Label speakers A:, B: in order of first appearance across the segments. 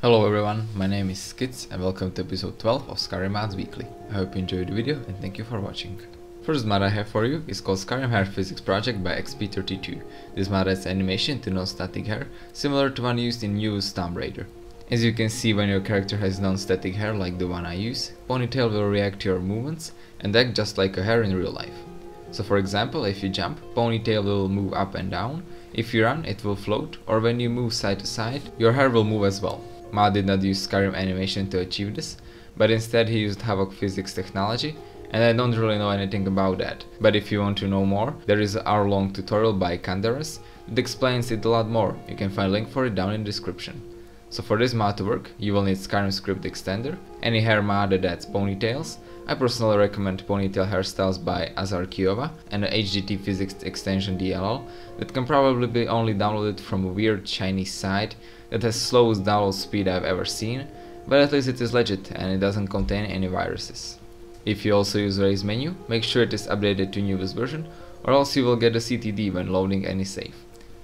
A: Hello everyone, my name is Skits and welcome to episode 12 of Skyrim Mods Weekly. I hope you enjoyed the video and thank you for watching. First mod I have for you is called Skyrim Hair Physics Project by XP32. This mod adds animation to non-static hair, similar to one used in newest Tomb Raider. As you can see, when your character has non-static hair like the one I use, Ponytail will react to your movements and act just like a hair in real life. So for example, if you jump, Ponytail will move up and down, if you run it will float, or when you move side to side, your hair will move as well. Mod did not use Skyrim animation to achieve this, but instead he used Havoc physics technology, and I don't really know anything about that. But if you want to know more, there is an hour-long tutorial by Candaras that explains it a lot more. You can find a link for it down in the description. So for this mod to work, you will need Skyrim script extender, any hair mod that adds ponytails. I personally recommend Ponytail Hairstyles by Azar Kiova and the HDT physics extension DLL that can probably be only downloaded from a weird Chinese site that has slowest download speed I've ever seen, but at least it is legit and it doesn't contain any viruses. If you also use raise menu, make sure it is updated to newest version, or else you will get a CTD when loading any save.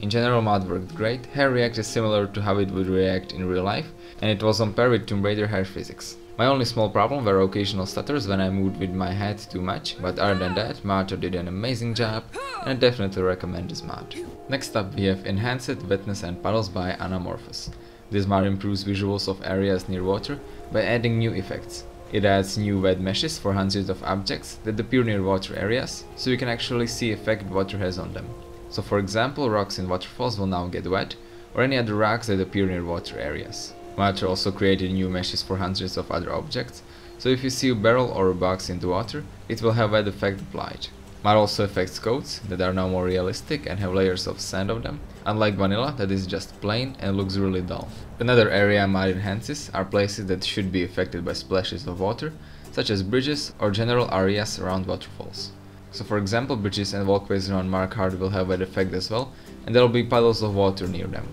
A: In general, mod worked great. Hair react is similar to how it would react in real life, and it was on par with Tomb Raider hair physics. My only small problem were occasional stutters when I moved with my head too much, but other than that, mod did an amazing job, and I definitely recommend this mod. Next up we have Enhanced Wetness and Puddles by Anamorfus. This mod improves visuals of areas near water by adding new effects. It adds new wet meshes for hundreds of objects that appear near water areas, so you can actually see effect water has on them. So for example, rocks in waterfalls will now get wet, or any other rocks that appear near water areas. Mod also created new meshes for hundreds of other objects, so if you see a barrel or a box in the water, it will have wet effect applied. Mod also affects coats that are now more realistic and have layers of sand on them, unlike vanilla that is just plain and looks really dull. Another area mod enhances are places that should be affected by splashes of water, such as bridges or general areas around waterfalls. So for example, bridges and walkways around Markhard will have wet effect as well, and there will be puddles of water near them.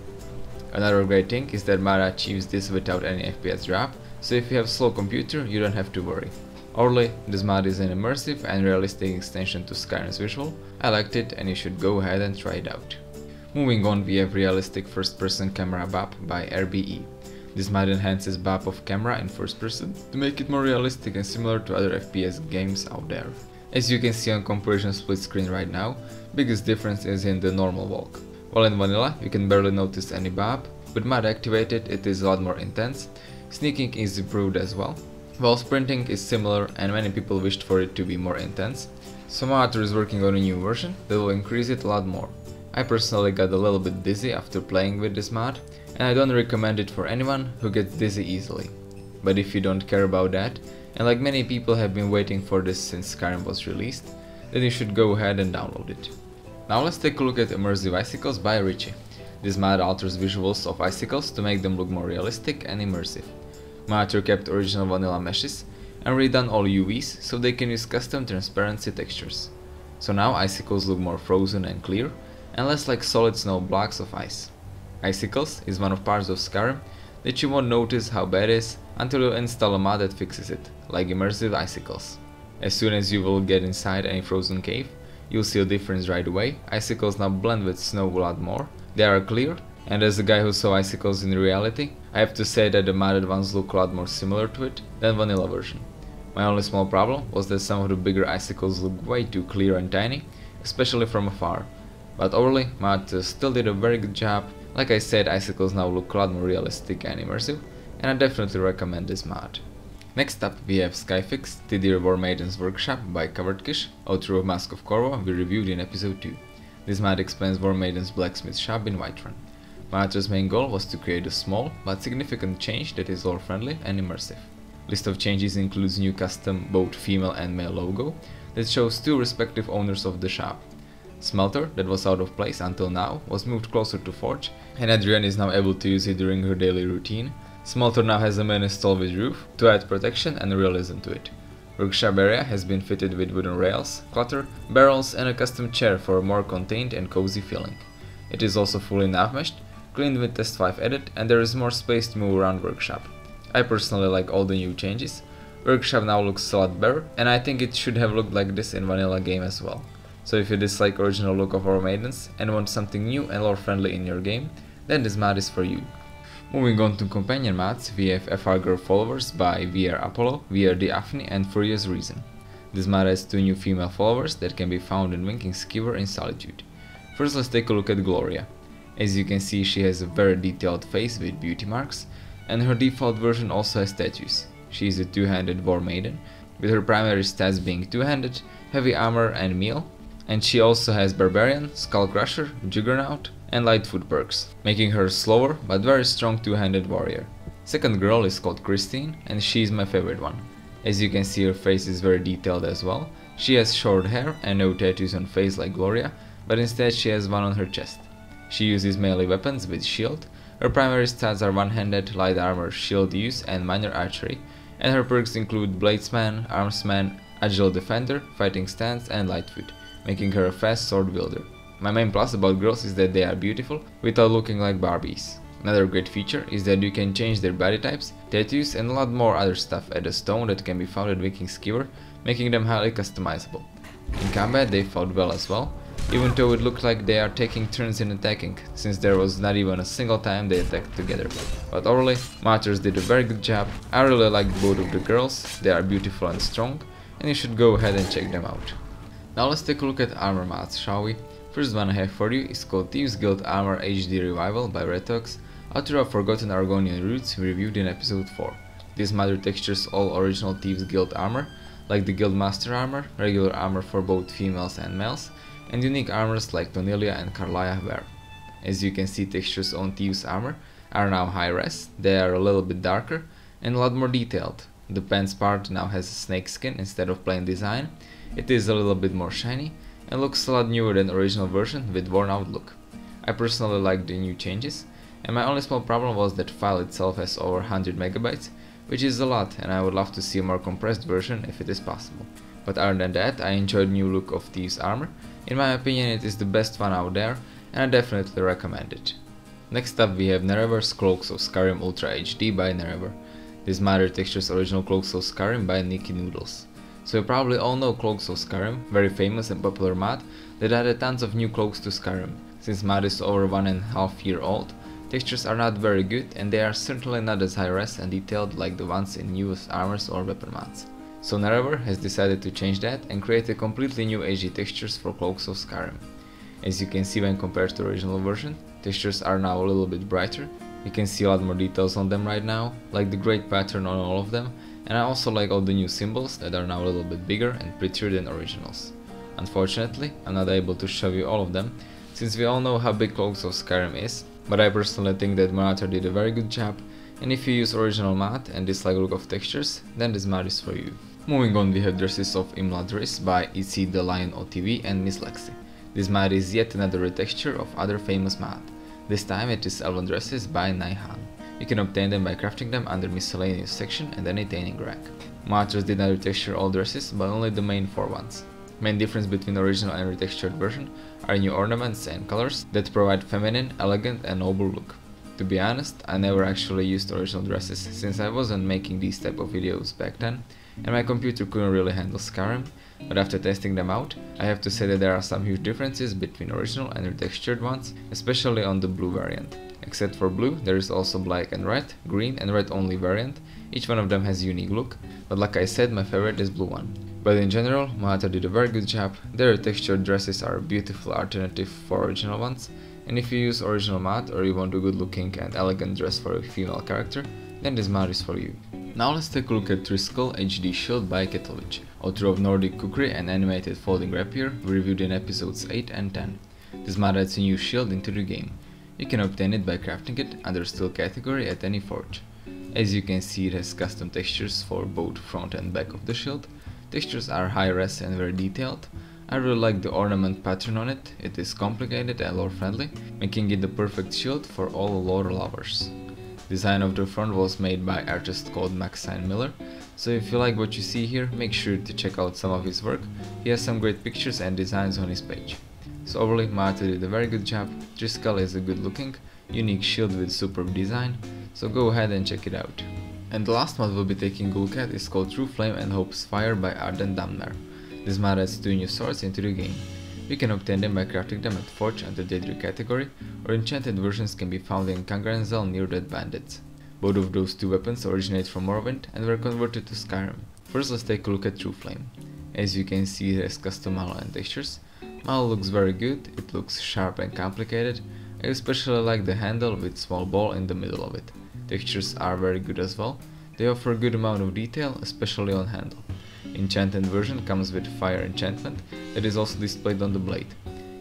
A: Another great thing is that mod achieves this without any FPS drop, so if you have slow computer you don't have to worry. Overall, this mod is an immersive and realistic extension to Skyrim's visual. I liked it and you should go ahead and try it out. Moving on, we have realistic first-person camera BAP by RBE. This mod enhances BAP of camera in first person to make it more realistic and similar to other FPS games out there. As you can see on comparison split screen right now, biggest difference is in the normal walk. While in vanilla you can barely notice any BAP, with mod activated it is a lot more intense. Sneaking is improved as well, while sprinting is similar and many people wished for it to be more intense, so mod is working on a new version that will increase it a lot more. I personally got a little bit dizzy after playing with this mod, and I don't recommend it for anyone who gets dizzy easily. But if you don't care about that, and like many people have been waiting for this since Skyrim was released, then you should go ahead and download it. Now let's take a look at Immersive Icicles by Richy. This mod alters visuals of icicles to make them look more realistic and immersive. Mod kept original vanilla meshes and redone all UVs so they can use custom transparency textures. So now icicles look more frozen and clear, and less like solid snow blocks of ice. Icicles is one of parts of Skyrim that you won't notice how bad it is until you install a mod that fixes it, like Immersive Icicles. As soon as you will get inside any frozen cave, you'll see a difference right away. Icicles now blend with snow a lot more, they are clear, and as a guy who saw icicles in reality, I have to say that the modded ones look a lot more similar to it than vanilla version. My only small problem was that some of the bigger icicles look way too clear and tiny, especially from afar. But overall, mod still did a very good job. Like I said, icicles now look a lot more realistic and immersive, and I definitely recommend this mod. Next up we have SkyFix, Tidier Warmaidens Workshop by CovertKish, author of Mask of Corvo we reviewed in episode 2. This mod explains Warmaidens blacksmith shop in Whiterun. Mod's main goal was to create a small but significant change that is lore friendly and immersive. List of changes includes new custom both female and male logo that shows two respective owners of the shop. Smelter, that was out of place until now, was moved closer to Forge, and Adrienne is now able to use it during her daily routine. Smelter now has a main install with roof to add protection and realism to it. Workshop area has been fitted with wooden rails, clutter, barrels and a custom chair for a more contained and cozy feeling. It is also fully nav-meshed, cleaned with Test 5 edit, and there is more space to move around Workshop. I personally like all the new changes. Workshop now looks a lot better, and I think it should have looked like this in vanilla game as well. So if you dislike original look of Warmaidens and want something new and lore friendly in your game, then this mod is for you. Moving on to companion mods, we have FR Girl Followers by VRApollo, VRDaphni and Furiousreason. This mod has 2 new female followers that can be found in Winking Skewer in Solitude. First, let's take a look at Gloria. As you can see, she has a very detailed face with beauty marks, and her default version also has tattoos. She is a 2-handed Warmaiden, with her primary stats being 2-handed, heavy armor and meal, and she also has Barbarian, Skull Crusher, Juggernaut and Lightfoot perks, making her a slower but very strong 2-handed warrior. Second girl is called Christine, and she is my favorite one. As you can see, her face is very detailed as well. She has short hair and no tattoos on face like Gloria, but instead she has one on her chest. She uses melee weapons with shield. Her primary stats are 1-handed, light armor, shield use and minor archery, and her perks include Bladesman, Armsman, Agile Defender, Fighting Stance and Lightfoot, making her a fast sword wielder. My main plus about girls is that they are beautiful without looking like Barbies. Another great feature is that you can change their body types, tattoos and a lot more other stuff at a stone that can be found at Winking Skewer, making them highly customizable. In combat they fought well as well, even though it looked like they are taking turns in attacking, since there was not even a single time they attacked together. But overall, Martyrs did a very good job. I really liked both of the girls, they are beautiful and strong, and you should go ahead and check them out. Now let's take a look at armor mods, shall we? First one I have for you is called Thieves Guild Armor HD Revival by redtox, author of Forgotten Argonian Roots, reviewed in episode 4. This mod retextures all original Thieves Guild armor, like the Guildmaster armor, regular armor for both females and males, and unique armors like Tonilia and Carlia wear. As you can see, textures on Thieves armor are now high res, they are a little bit darker and a lot more detailed. The pants part now has a snake skin instead of plain design, it is a little bit more shiny, and looks a lot newer than the original version with worn out look. I personally like the new changes, and my only small problem was that file itself has over 100 megabytes, which is a lot, and I would love to see a more compressed version if it is possible. But other than that, I enjoyed the new look of Thieves armor. In my opinion, it is the best one out there, and I definitely recommend it. Next up we have Nerevar's Cloaks of Skyrim Ultra HD by Nerevar. This mod retextures original Cloaks of Skyrim by Nicky Noodles. So you probably all know Cloaks of Skyrim, very famous and popular mod that added tons of new cloaks to Skyrim. Since mod is over 1.5 years old, textures are not very good and they are certainly not as high res and detailed like the ones in newest armors or weapon mods. So Nerevar has decided to change that and create a completely new HD textures for Cloaks of Skyrim. As you can see, when compared to the original version, textures are now a little bit brighter. You can see a lot more details on them right now, like the great pattern on all of them, and I also like all the new symbols that are now a little bit bigger and prettier than originals. Unfortunately, I'm not able to show you all of them, since we all know how big Cloaks of Skyrim is, but I personally think that Martyr did a very good job, and if you use original mod and dislike look of textures, then this mod is for you. Moving on, we have dresses of Imladris by EcthelionOtW and misslexi. This mod is yet another retexture of other famous mod. This time it is Elven dresses by Naihan. You can obtain them by crafting them under miscellaneous section and any taining rack. Martyrs did not retexture all dresses, but only the main 4 ones. Main difference between original and retextured version are new ornaments and colors that provide feminine, elegant and noble look. To be honest, I never actually used original dresses since I wasn't making these type of videos back then, and my computer couldn't really handle Skyrim, but after testing them out, I have to say that there are some huge differences between original and retextured ones, especially on the blue variant. Except for blue, there is also black and red, green and red only variant. Each one of them has a unique look, but like I said, my favorite is blue one. But in general, Martyr did a very good job. Their retextured dresses are a beautiful alternative for original ones, and if you use original mod or you want a good looking and elegant dress for a female character, then this mod is for you. Now let's take a look at Triskele HD Shield by KettleWitch, author of Nordic Cookery and Animated Folding Rapier, reviewed in episodes 8 and 10. This mod adds a new shield into the game. You can obtain it by crafting it under Steel category at any forge. As you can see, it has custom textures for both front and back of the shield. Textures are high res and very detailed. I really like the ornament pattern on it. It is complicated and lore friendly, making it the perfect shield for all lore lovers. Design of the front was made by artist called Maxine Miller, so if you like what you see here, make sure to check out some of his work. He has some great pictures and designs on his page. So overall, Martyr did a very good job. Triskele is a good looking, unique shield with superb design, so go ahead and check it out. And the last mod we'll be taking a look at is called Trueflame and Hopesfire by ArdenDanmer. This mod adds 2 new swords into the game. We can obtain them by crafting them at Forge under the Tidier category, or enchanted versions can be found in Kangrenzel near Dead Bandits. Both of those two weapons originate from Morrowind and were converted to Skyrim. First, let's take a look at Trueflame. As you can see, it has custom model and textures. Model looks very good, it looks sharp and complicated. I especially like the handle with small ball in the middle of it. Textures are very good as well. They offer a good amount of detail, especially on handle. Enchanted version comes with fire enchantment that is also displayed on the blade.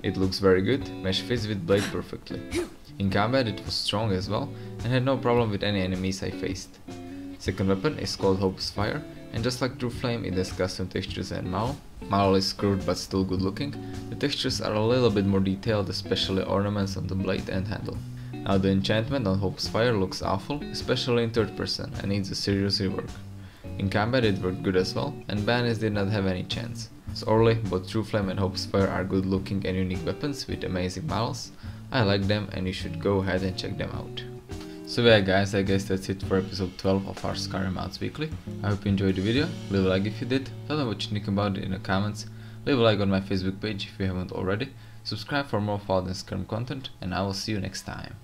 A: It looks very good, mesh fits with blade perfectly. In combat it was strong as well and had no problem with any enemies I faced. Second weapon is called Hopesfire, and just like Trueflame it has custom textures and model. Model is screwed but still good looking. The textures are a little bit more detailed, especially ornaments on the blade and handle. Now the enchantment on Hopesfire looks awful, especially in third person, and needs a serious rework. In combat it worked good as well, and bandits did not have any chance. So overall, both Trueflame and Hopesfire are good looking and unique weapons with amazing models. I like them and you should go ahead and check them out. So yeah guys, I guess that's it for episode 12 of our Skyrim Mods Weekly. I hope you enjoyed the video, leave a like if you did, tell me what you think about it in the comments, leave a like on my Facebook page if you haven't already, subscribe for more Fallout and Skyrim content, and I will see you next time.